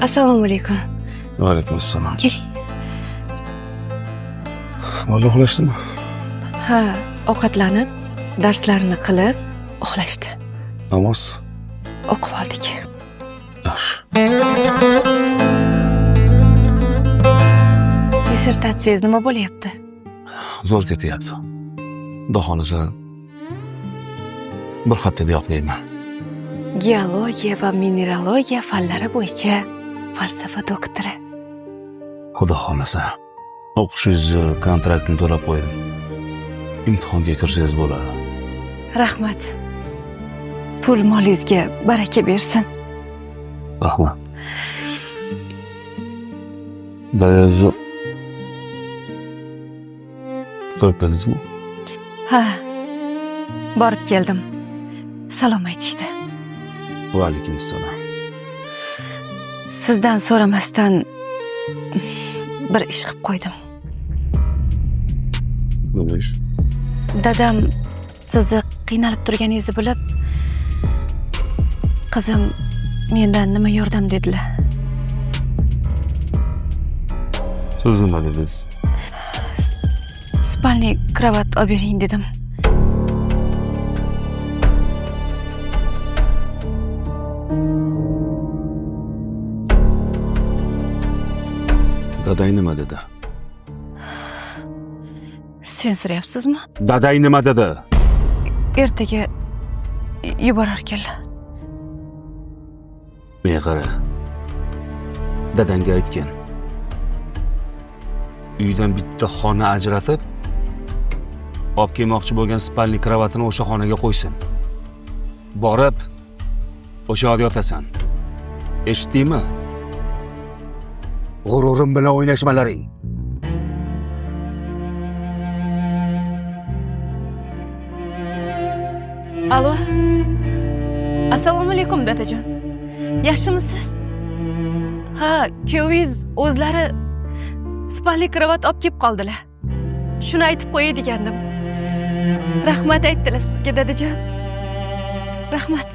Assalomu alaykum. Va alaykum assalom. Keling. Bola uxlashdimi? Ha, ovqatlanib, darslarini qilib, uxlashdi. Namoz. O'qib oldik. Yaxshi. Dissertatsiyangiz nima bo'lyapti? Zo'r ketyapti. Xudo xolisa bir haftada yoqlayman. Geologiya va mineralogiya fanlari bo'yicha falsafa doktori. Xudo xolisa o'qishingizni kontraktini to'lab qo'ydim. Imtihonga kirishingiz bo'ladi. Rahmat. Pul molingizga baraka bersin. Rahmat. Dayazni to'lab berdingizmi? Ha. Borib keldim. Salom aytishdi. Va alaykum assalom. Sizdan so'ramasdan bir ish qilib qo'ydim. Nima ish? Dadam sizni qiynalib turganingizni bilib, qizim mendan nima yordam dedilar. Siz nima dedingiz? Spalniy kravat olib bering dedim. Daday nima dedi? Sensiryapsizmi? Daday nima dedi? Ertaga yuborarkanlar. Men qara. Dadangga aytgan. Uydan bitta xona ajratib, olib kelmoqchi bo'lgan spalniy kravatini o'sha xonaga qo'ysin. Borib, o'sha yerda yotasan. Eshitdingmi? G'ururim bilan o'ynashmalaring. Alo. Assalomu alaykum dadajon. Yaxshimisiz? Ha, kuyovingiz o'zlari spalniy kravat olib kelib qoldilar. Shuni aytib qo'yay degandim. Rahmat aytdilar sizga dadajon. Rahmat.